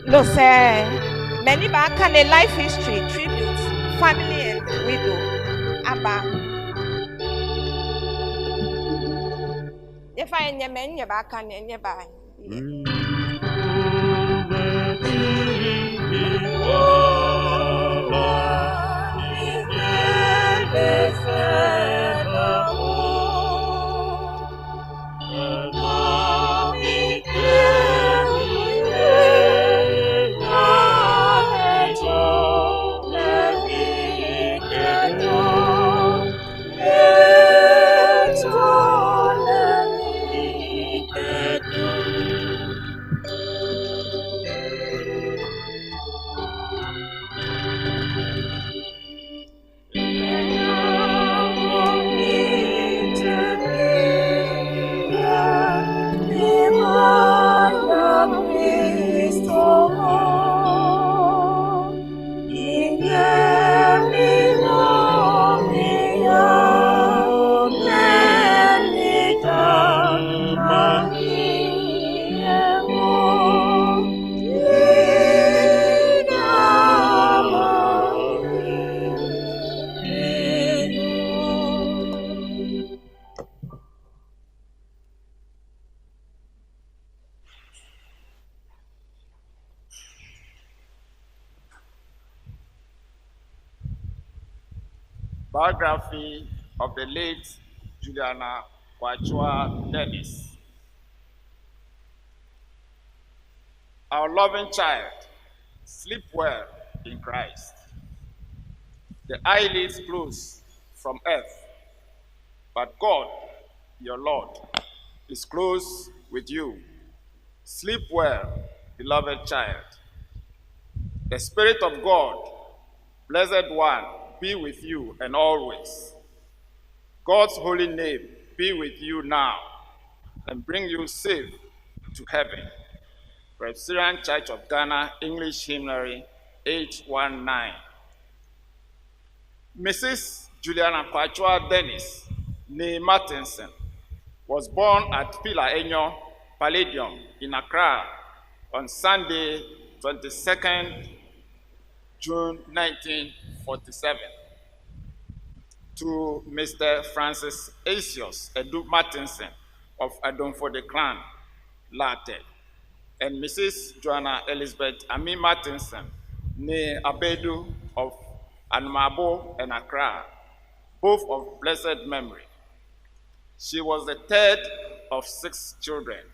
No, sir. Many back can a life history, tributes, family and widow. Abba. If I am any back and any by. Biography of the late Juliana Kwakyewaa Dennis. Our loving child, sleep well in Christ. The eyelids close from earth, but God, your Lord, is close with you. Sleep well, beloved child. The Spirit of God, Blessed One, be with you and always. God's holy name be with you now and bring you safe to heaven. Presbyterian Church of Ghana, English Hymnary, 819. Mrs. Juliana Kwakyewaa Dennis, née Martinson, was born at Pila Enyo Palladium in Accra on Sunday, 22nd June 1947, to Mr. Francis Asius Edu Martinson of Adomfode Clan, Latte, and Mrs. Joanna Elizabeth Ami Martinson, née Abedu of Anmabo and Accra, both of blessed memory. She was the third of 6 children.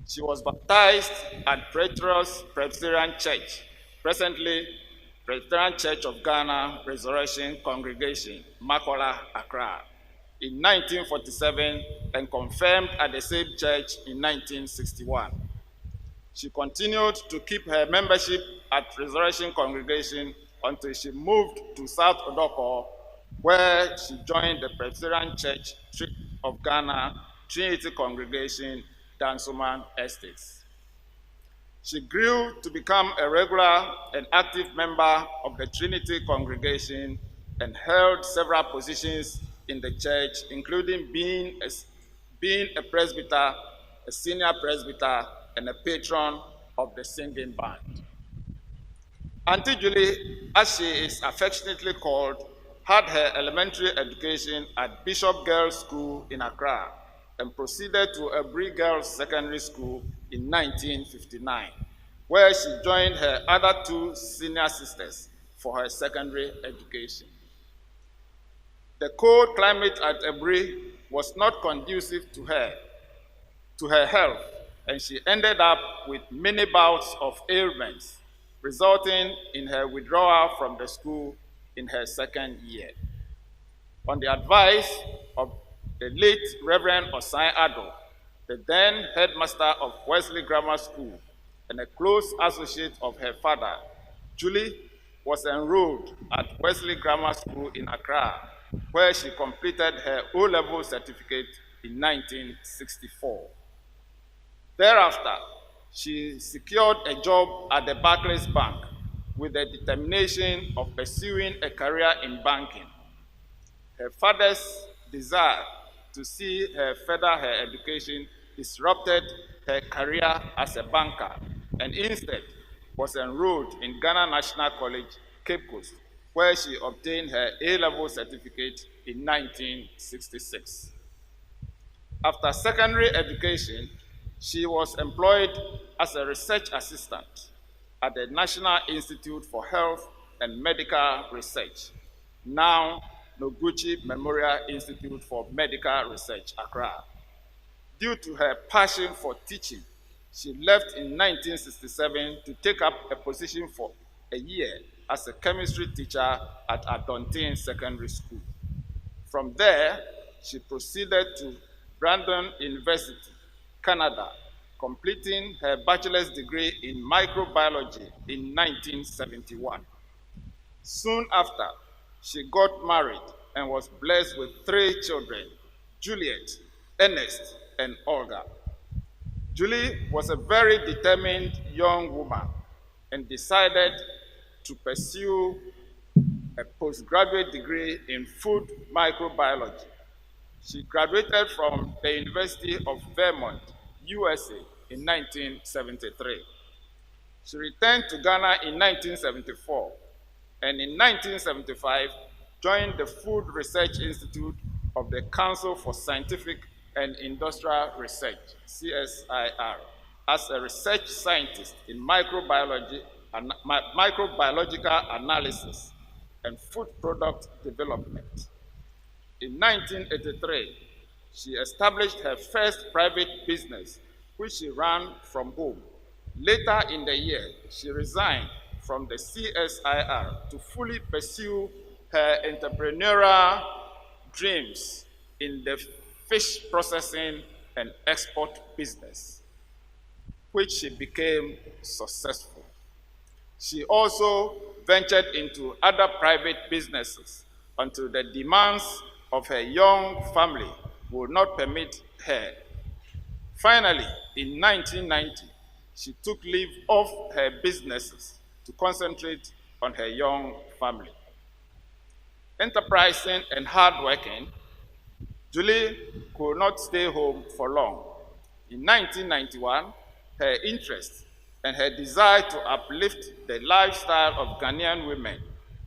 She was baptized at Praetorius Presbyterian Church, presently Presbyterian Church of Ghana Resurrection Congregation, Makola, Accra, in 1947 and confirmed at the same church in 1961. She continued to keep her membership at Resurrection Congregation until she moved to South Odoko, where she joined the Presbyterian Church of Ghana Trinity Congregation, Dansoman Estates. She grew to become a regular and active member of the Trinity Congregation and held several positions in the church, including being a presbyter, a senior presbyter, and a patron of the singing band. Auntie Julie, as she is affectionately called, had her elementary education at Bishop Girls' School in Accra and proceeded to Abri Girls' Secondary School in 1959, where she joined her other 2 senior sisters for her secondary education. The cold climate at Abri was not conducive to her health, and she ended up with many bouts of ailments, resulting in her withdrawal from the school in her second year. On the advice of the late Reverend Osai Ado, the then headmaster of Wesley Grammar School and a close associate of her father, Julie was enrolled at Wesley Grammar School in Accra, where she completed her O-level certificate in 1964. Thereafter, she secured a job at the Barclays Bank with the determination of pursuing a career in banking. Her father's desire to see her further her education disrupted her career as a banker, and instead was enrolled in Ghana National College, Cape Coast, where she obtained her A-level certificate in 1966. After secondary education, she was employed as a research assistant at the National Institute for Health and Medical Research, now Noguchi Memorial Institute for Medical Research, Accra. Due to her passion for teaching, she left in 1967 to take up a position for a year as a chemistry teacher at Adontin Secondary School. From there, she proceeded to Brandon University, Canada, completing her bachelor's degree in microbiology in 1971. Soon after, she got married and was blessed with 3 children, Juliet, Ernest, and Olga. Julie was a very determined young woman and decided to pursue a postgraduate degree in food microbiology. She graduated from the University of Vermont, USA in 1973. She returned to Ghana in 1974 and in 1975 joined the Food Research Institute of the Council for Scientific and Industrial Research, CSIR, as a research scientist in microbiological analysis and food product development. In 1983, she established her first private business, which she ran from home. Later in the year, she resigned from the CSIR to fully pursue her entrepreneurial dreams in the fish processing and export business, which she became successful. She also ventured into other private businesses until the demands of her young family would not permit her. Finally, in 1990, she took leave of her businesses to concentrate on her young family. Enterprising and hardworking, Julie could not stay home for long. In 1991, her interest and her desire to uplift the lifestyle of Ghanaian women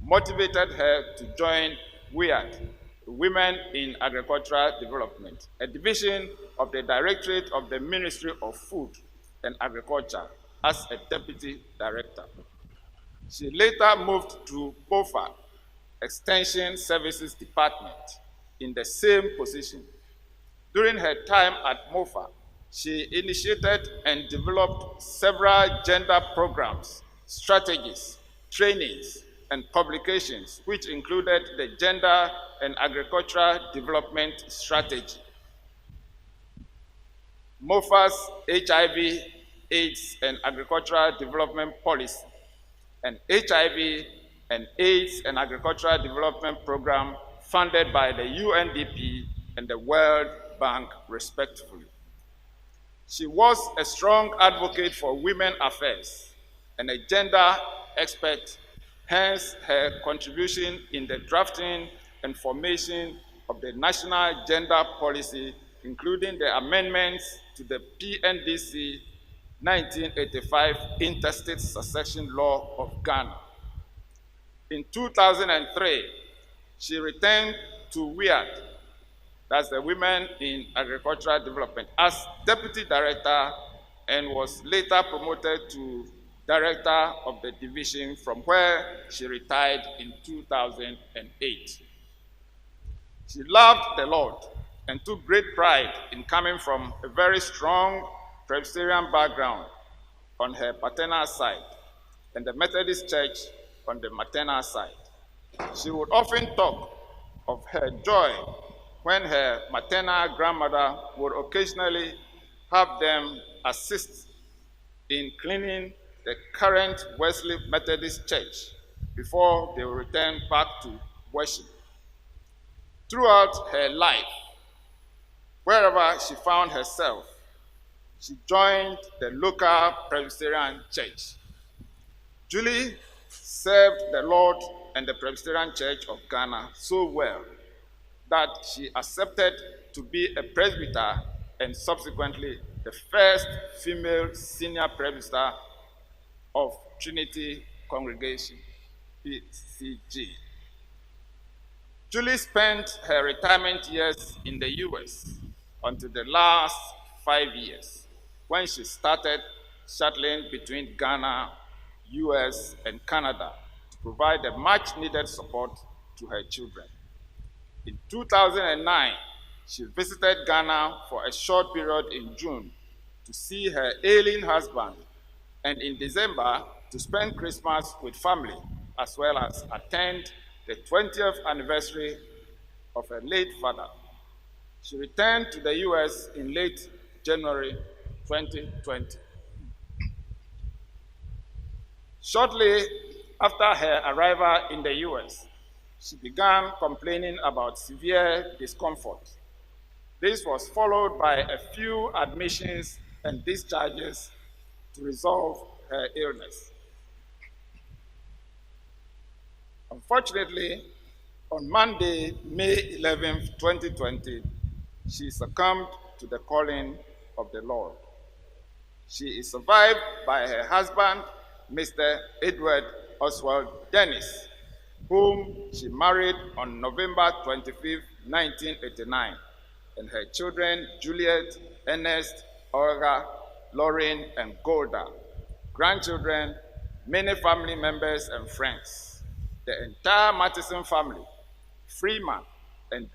motivated her to join WIAD, Women in Agricultural Development, a division of the Directorate of the Ministry of Food and Agriculture, as a deputy director. She later moved to BOFA, Extension Services Department, in the same position. During her time at MOFA, she initiated and developed several gender programs, strategies, trainings, and publications, which included the Gender and Agricultural Development Strategy, MOFA's HIV, AIDS, and Agricultural Development Policy, and HIV and AIDS and Agricultural Development Program funded by the UNDP and the World Bank, respectively. She was a strong advocate for women affairs and a gender expert, hence her contribution in the drafting and formation of the National Gender Policy, including the amendments to the PNDC 1985 Interstate Succession Law of Ghana. In 2003, she returned to WIAD, that's the Women in Agricultural Development, as Deputy Director and was later promoted to Director of the division, from where she retired in 2008. She loved the Lord and took great pride in coming from a very strong Presbyterian background on her paternal side and the Methodist Church on the maternal side. She would often talk of her joy when her maternal grandmother would occasionally have them assist in cleaning the current Wesley Methodist Church before they would return back to worship. Throughout her life, wherever she found herself, she joined the local Presbyterian Church. Julie served the Lord and the Presbyterian Church of Ghana so well that she accepted to be a presbyter and subsequently the first female senior presbyter of Trinity Congregation, PCG. Julie spent her retirement years in the US until the last 5 years, when she started shuttling between Ghana, US, and Canada to provide the much needed support to her children. In 2009, she visited Ghana for a short period in June to see her ailing husband, and in December to spend Christmas with family, as well as attend the 20th anniversary of her late father. She returned to the US in late January 2020. Shortly after her arrival in the US, she began complaining about severe discomfort. This was followed by a few admissions and discharges to resolve her illness. Unfortunately, on Monday, May 11, 2020, she succumbed to the calling of the Lord. She is survived by her husband, Mr. Edward Oswald Dennis, whom she married on November 25, 1989, and her children, Juliet, Ernest, Olga, Lauren, and Golda, grandchildren, many family members and friends. The entire Matheson family, Freeman, and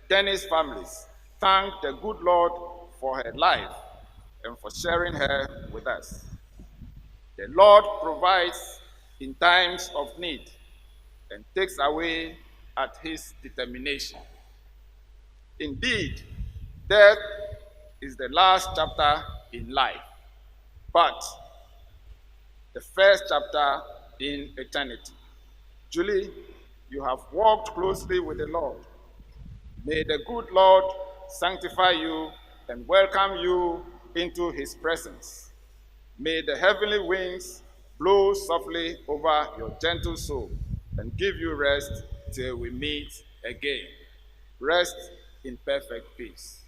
Dennis families thank the good Lord for her life and for sharing her with us. The Lord provides in times of need and takes away at his determination. Indeed, death is the last chapter in life, but the first chapter in eternity. Julie, you have walked closely with the Lord. May the good Lord sanctify you and welcome you into his presence. May the heavenly wings blow softly over your gentle soul and give you rest till we meet again. Rest in perfect peace.